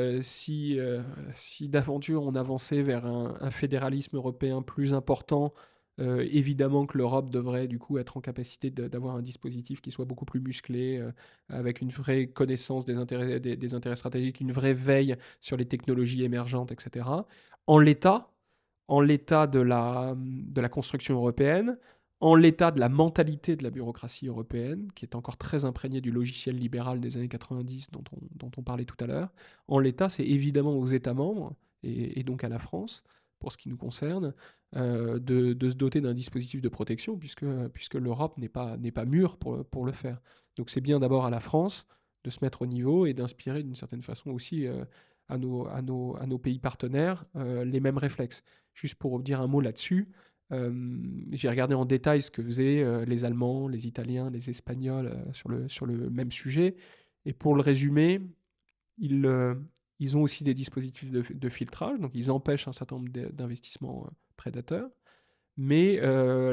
d'aventure on avançait vers un fédéralisme européen plus important, évidemment que l'Europe devrait du coup être en capacité d'avoir un dispositif qui soit beaucoup plus musclé, avec une vraie connaissance des intérêts stratégiques, une vraie veille sur les technologies émergentes, etc. En l'état, en l'état de la construction européenne, en l'état de la mentalité de la bureaucratie européenne, qui est encore très imprégnée du logiciel libéral des années 90 dont on parlait tout à l'heure, en l'état, c'est évidemment aux États membres, et donc à la France, pour ce qui nous concerne, de se doter d'un dispositif de protection, puisque l'Europe n'est pas mûre pour le faire. Donc c'est bien d'abord à la France de se mettre au niveau et d'inspirer d'une certaine façon aussi à nos pays partenaires les mêmes réflexes. Juste pour dire un mot là-dessus, j'ai regardé en détail ce que faisaient les Allemands, les Italiens, les Espagnols sur le même sujet. Et pour le résumer, ils ont aussi des dispositifs de filtrage, donc ils empêchent un certain nombre d'investissements prédateurs. Mais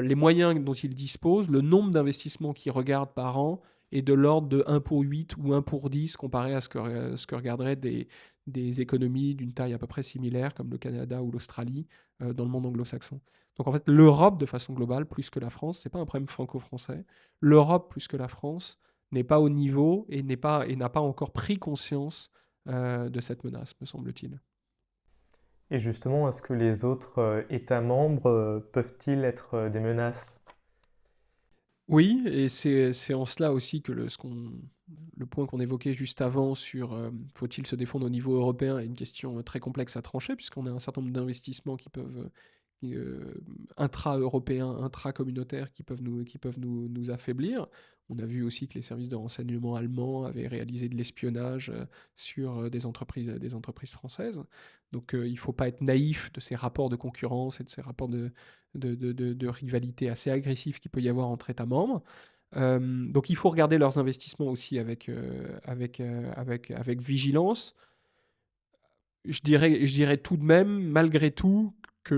les moyens dont ils disposent, le nombre d'investissements qu'ils regardent par an est de l'ordre de 1 pour 8 ou 1 pour 10 comparé à ce que regarderaient des économies d'une taille à peu près similaire comme le Canada ou l'Australie dans le monde anglo-saxon. Donc en fait, l'Europe de façon globale, plus que la France, c'est pas un problème franco-français. L'Europe plus que la France n'est pas au niveau et n'a pas encore pris conscience de cette menace, me semble-t-il. Et justement, est-ce que les autres États membres peuvent-ils être des menaces? Oui, et c'est en cela aussi que le point qu'on évoquait juste avant sur faut-il se défendre au niveau européen est une question très complexe à trancher, puisqu'on a un certain nombre d'investissements intra-européens, intra-communautaires qui peuvent nous affaiblir. On a vu aussi que les services de renseignement allemands avaient réalisé de l'espionnage sur des entreprises françaises. Donc il ne faut pas être naïf de ces rapports de concurrence et de ces rapports de rivalité assez agressifs qu'il peut y avoir entre États membres. Donc il faut regarder leurs investissements aussi avec vigilance. Je dirais tout de même, malgré tout, que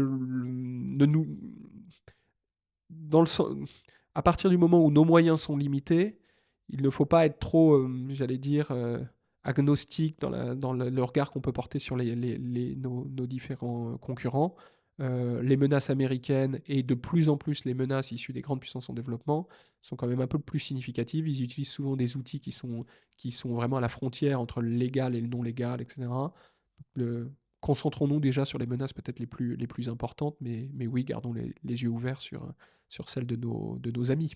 dans le à partir du moment où nos moyens sont limités, il ne faut pas être trop, j'allais dire, agnostique dans le regard qu'on peut porter sur nos différents concurrents. les menaces américaines et de plus en plus les menaces issues des grandes puissances en développement sont quand même un peu plus significatives. Ils utilisent souvent des outils qui sont vraiment à la frontière entre le légal et le non légal, etc. Concentrons-nous déjà sur les menaces peut-être les plus importantes, mais oui, gardons les yeux ouverts sur celles de nos amis.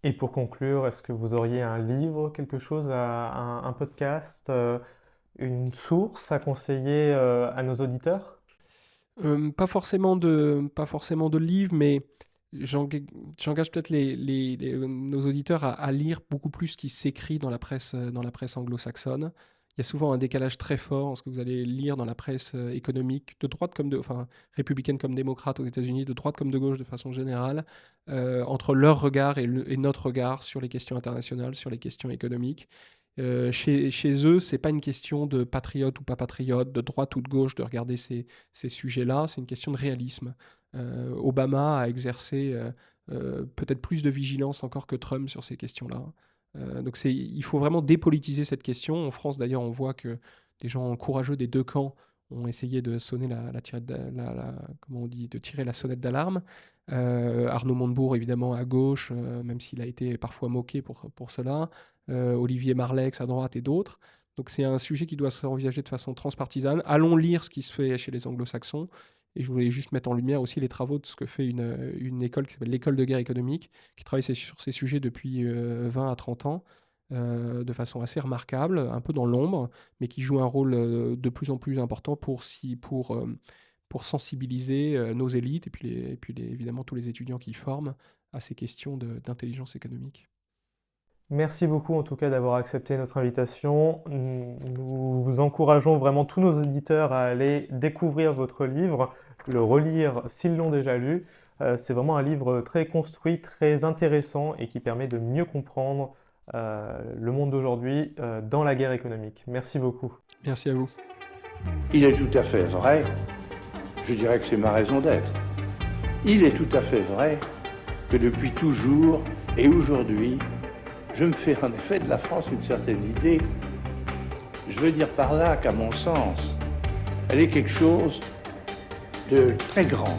Et pour conclure, est-ce que vous auriez un livre, quelque chose, un podcast, une source à conseiller à nos auditeurs? Pas forcément de livres, mais j'engage peut-être nos auditeurs à lire beaucoup plus ce qui s'écrit dans la presse anglo-saxonne. Il y a souvent un décalage très fort entre ce que vous allez lire dans la presse économique, de droite enfin, républicaine comme démocrate aux États-Unis, de droite comme de gauche de façon générale, entre leur regard et notre regard sur les questions internationales, sur les questions économiques. Chez eux, c'est pas une question de patriote ou pas patriote, de droite ou de gauche de regarder ces sujets-là, c'est une question de réalisme. Obama a exercé peut-être plus de vigilance encore que Trump sur ces questions-là. Donc il faut vraiment dépolitiser cette question. En France, d'ailleurs, on voit que des gens courageux des deux camps ont essayé de sonner comment on dit, de tirer la sonnette d'alarme. Arnaud Montebourg, évidemment, à gauche, même s'il a été parfois moqué pour cela. Olivier Marleix à droite et d'autres. Donc c'est un sujet qui doit se envisager de façon transpartisane. Allons lire ce qui se fait chez les anglo-saxons. Et je voulais juste mettre en lumière aussi les travaux de ce que fait une école qui s'appelle l'École de guerre économique, qui travaille sur ces sujets depuis 20 à 30 ans, de façon assez remarquable, un peu dans l'ombre, mais qui joue un rôle de plus en plus important pour sensibiliser nos élites et puis évidemment tous les étudiants qui forment à ces questions d'intelligence économique. Merci beaucoup en tout cas d'avoir accepté notre invitation. Nous vous encourageons vraiment tous nos auditeurs à aller découvrir votre livre, le relire s'ils l'ont déjà lu. C'est vraiment un livre très construit, très intéressant et qui permet de mieux comprendre le monde d'aujourd'hui dans la guerre économique. Merci beaucoup. Merci à vous. Il est tout à fait vrai, je dirais que c'est ma raison d'être, il est tout à fait vrai que depuis toujours et aujourd'hui, je me fais en effet de la France une certaine idée. Je veux dire par là qu'à mon sens, elle est quelque chose de très grand.